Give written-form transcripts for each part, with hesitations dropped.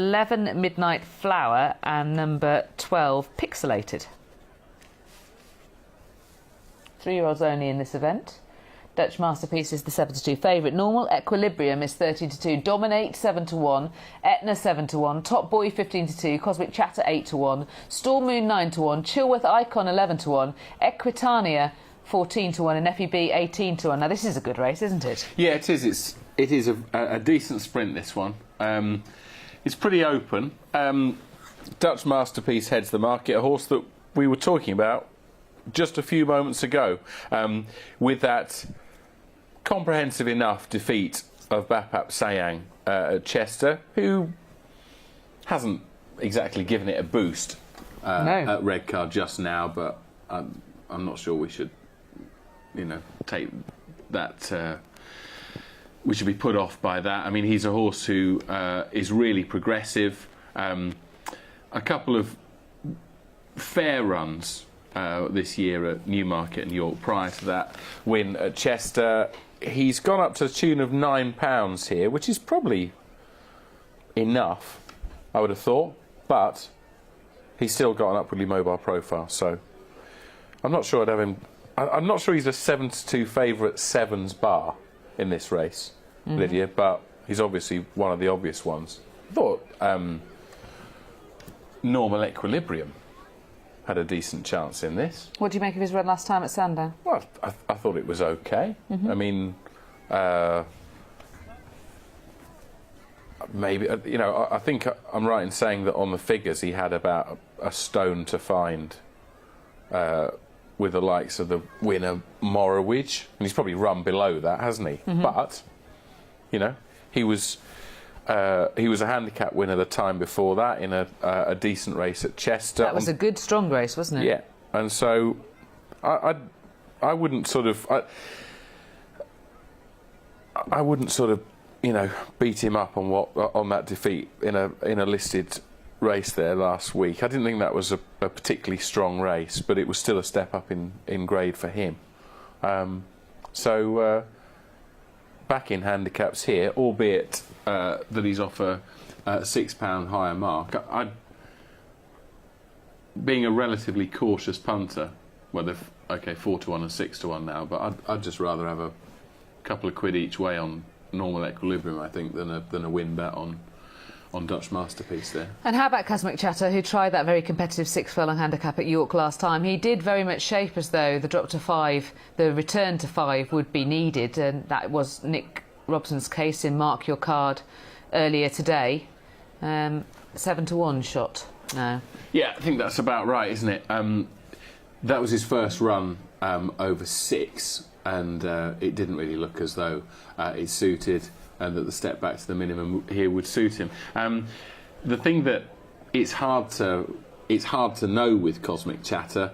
11 Midnight Flower and number 12 Pixelated. 3-year-olds only in this event. Dutch Masterpiece is the 7-2 favourite. Normal Equilibrium is 13-2. Dominate 7-1. Etna 7-1. Top Boy 15-2. Cosmic Chatter 8-1. Storm Moon 9-1. Chilworth Icon 11-1. Equitania 14-1 and FEB 18-1. Now this is a good race, isn't it? Yeah, it is. It is a decent sprint, this one. It's pretty open. Dutch Masterpiece heads the market, a horse that we were talking about just a few moments ago, with that comprehensive enough defeat of Bapap Sayang at Chester, who hasn't exactly given it a boost at Redcar just now, but I'm not sure we should, take that. We should be put off by that. I mean, he's a horse who is really progressive. A couple of fair runs this year at Newmarket and York prior to that win at Chester. He's gone up to the tune of £9 here, which is probably enough, I would have thought, but he's still got an upwardly mobile profile, so I'm not sure I'd have him. I'm not sure he's a 7-2 favourite sevens bar in this race, Lydia, but he's obviously one of the obvious ones. I thought Normal Equilibrium had a decent chance in this. What do you make of his run last time at Sandown? Well, I thought it was okay. I mean, maybe, I think I'm right in saying that on the figures he had about a stone to find with the likes of the winner Morowidge, and he's probably run below that, hasn't he? But, he was a handicap winner the time before that in a decent race at Chester. That was a good, strong race, wasn't it? Yeah, and so I wouldn't sort of I wouldn't sort of beat him up on that defeat in a listed race there last week. I didn't think that was a particularly strong race, but it was still a step up in grade for him. So back in handicaps here, albeit that he's off a £6 higher mark. Being a relatively cautious punter, well, 4-1 and 6-1 now, but I'd just rather have a couple of quid each way on Normal Equilibrium, I think, than a win bet on Dutch Masterpiece there. And how about Cosmic Chatter, who tried that very competitive 6-furlong handicap at York last time? He did very much shape as though the drop to 5, the return to 5 would be needed, and that was Nick Robson's case in Mark Your Card earlier today. 7-1 shot now. Yeah, I think that's about right, isn't it? That was his first run over 6, and it didn't really look as though it suited, and that the step back to the minimum here would suit him. The thing that it's hard to know with Cosmic Chatter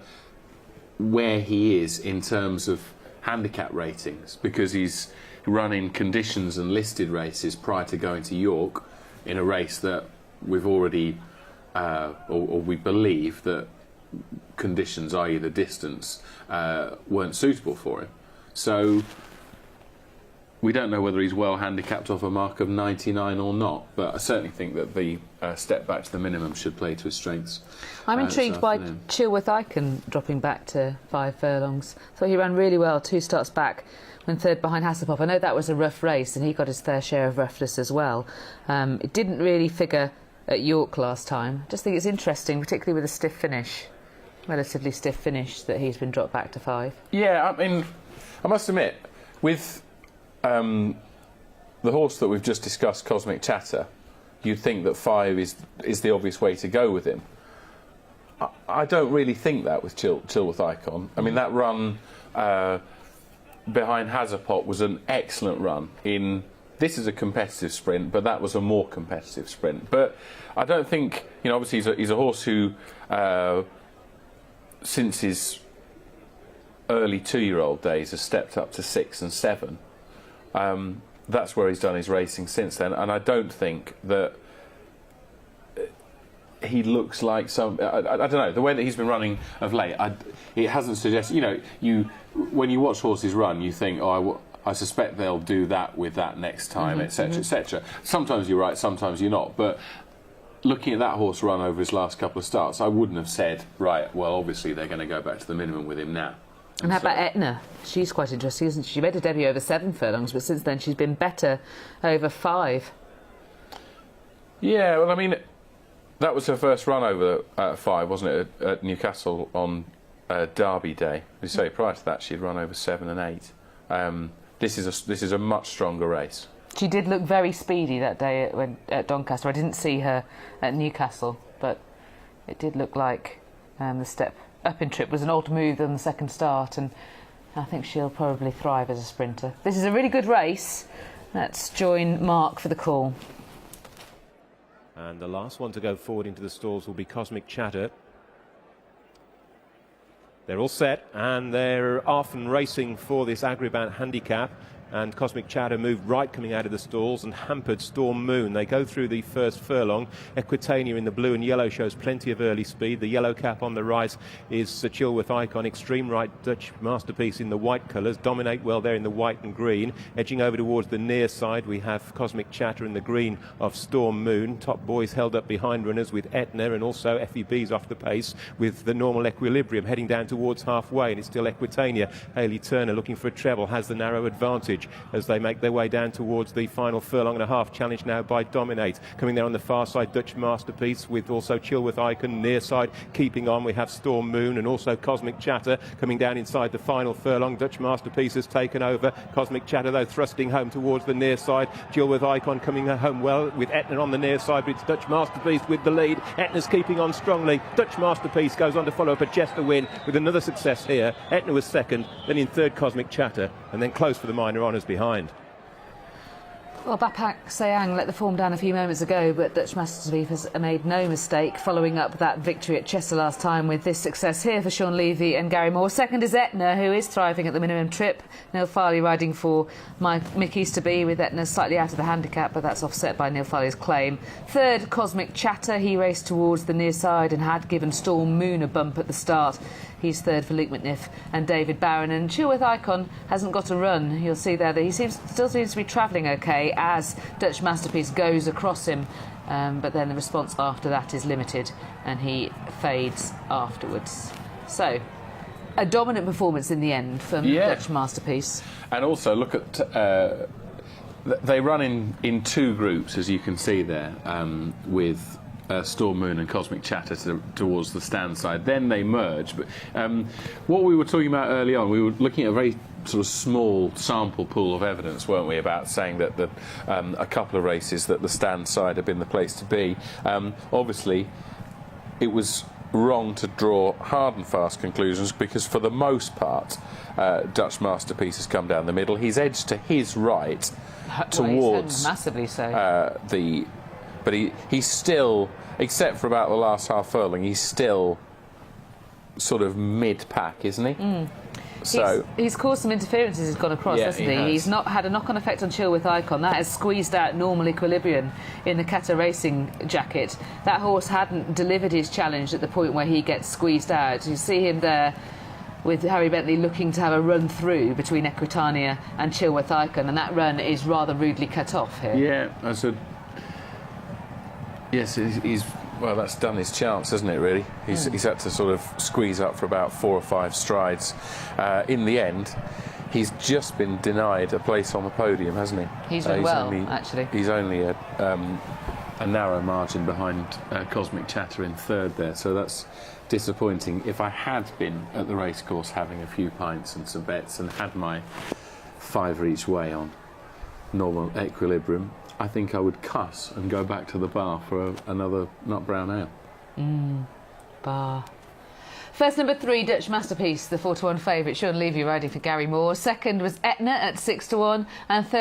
where he is in terms of handicap ratings, because he's run in conditions and listed races prior to going to York in a race that we've already or we believe that conditions, i.e. the distance, weren't suitable for him. So we don't know whether he's well handicapped off a mark of 99 or not, but I certainly think that the step back to the minimum should play to his strengths. I'm intrigued by Chilworth Icon dropping back to 5 furlongs. Thought he ran really well 2 starts back when third behind Hasselhoff. I know that was a rough race and he got his fair share of roughness as well. It didn't really figure at York last time. I just think it's interesting, particularly with a stiff finish, relatively stiff finish, that he's been dropped back to 5. Yeah, I mean, I must admit, with the horse that we've just discussed, Cosmic Chatter, you'd think that 5 is the obvious way to go with him. I don't really think that with Chilworth Icon. I mean, that run behind Hazapot was an excellent run. This is a competitive sprint, but that was a more competitive sprint. But I don't think, obviously he's a horse who, since his early 2-year-old days, has stepped up to 6 and 7. That's where he's done his racing since then, and I don't think that he looks like some. I don't know, the way that he's been running of late. It hasn't suggested. When you watch horses run, you think, I suspect they'll do that with that next time, etc., etc. Sometimes you're right, sometimes you're not, but looking at that horse run over his last couple of starts, I wouldn't have said, right, well, obviously they're going to go back to the minimum with him now. And how about Etna? She's quite interesting, isn't she? She made a debut over 7 furlongs, but since then she's been better over 5. Yeah, well, I mean, that was her first run over 5, wasn't it, at Newcastle on Derby Day? As you say, prior to that, she'd run over 7 and 8. This is a much stronger race. She did look very speedy that day at Doncaster. I didn't see her at Newcastle, but it did look like the step up in trip was an odd move on the second start, and I think she'll probably thrive as a sprinter. This is a really good race. Let's join Mark for the call. And the last one to go forward into the stalls will be Cosmic Chatter. They're all set, and they're off and racing for this Agribant handicap. And Cosmic Chatter moved right coming out of the stalls and hampered Storm Moon. They go through the first furlong. Equitania in the blue and yellow shows plenty of early speed. The yellow cap on the right is Chilworth Icon. Extreme right Dutch Masterpiece in the white colours. Dominate well there in the white and green. Edging over towards the near side, we have Cosmic Chatter in the green of Storm Moon. Top Boys held up behind runners with Etna, and also FEB's off the pace with the Normal Equilibrium heading down towards halfway, and it's still Equitania. Hayley Turner looking for a treble has the narrow advantage as they make their way down towards the final furlong and a half, challenged now by Dominate. Coming there on the far side, Dutch Masterpiece with also Chilworth Icon. Near side keeping on, we have Storm Moon and also Cosmic Chatter coming down inside the final furlong. Dutch Masterpiece has taken over. Cosmic Chatter though thrusting home towards the near side. Chilworth Icon coming home well with Etna on the near side, but it's Dutch Masterpiece with the lead. Etna's keeping on strongly. Dutch Masterpiece goes on to follow up a Chester win with another success here. Etna was second, then in third Cosmic Chatter, and then close for the minor honours behind. Well, Bapak Sayang let the form down a few moments ago, but Dutch Masterpiece has made no mistake following up that victory at Chester last time with this success here for Sean Levy and Gary Moore. Second is Etna, who is thriving at the minimum trip. Neil Farley riding for Mick Easterby, with Etna slightly out of the handicap, but that's offset by Neil Farley's claim. Third, Cosmic Chatter. He raced towards the near side and had given Storm Moon a bump at the start. He's third for Luke McNiff and David Barron. And Chilworth Icon hasn't got a run. You'll see there that he still seems to be travelling OK as Dutch Masterpiece goes across him. But then the response after that is limited and he fades afterwards. So, a dominant performance in the end from Dutch Masterpiece. And also look at... they run in 2 groups, as you can see there, with... Storm Moon and Cosmic Chatter towards the stand side. Then they merge. But what we were talking about early on, we were looking at a very sort of small sample pool of evidence, weren't we, about saying that a couple of races that the stand side had been the place to be. Obviously, it was wrong to draw hard and fast conclusions because, for the most part, Dutch Masterpiece has come down the middle. He's edged to his right towards massively so. But he's still, except for about the last half furlong, he's still sort of mid-pack, isn't he? So he's caused some interferences. He's gone across, hasn't he? He's not had a knock-on effect on Chilworth Icon. That has squeezed out Normal Equilibrium in the Kata Racing jacket. That horse hadn't delivered his challenge at the point where he gets squeezed out. You see him there with Harry Bentley looking to have a run through between Equitania and Chilworth Icon, and that run is rather rudely cut off here. Yeah, that's a... Yes, well, that's done his chance, hasn't it, really? He's had to sort of squeeze up for about 4 or 5 strides. In the end, he's just been denied a place on the podium, hasn't he? He's done well, actually. He's only a narrow margin behind Cosmic Chatter in third there, so that's disappointing. If I had been at the racecourse having a few pints and some bets and had my 5 each way on Normal Equilibrium, I think I would cuss and go back to the bar for another nut brown ale. Bar. First, number 3, Dutch Masterpiece, the 4-1 favourite. Sean Levy riding for Gary Moore. Second was Etna at 6-1, and third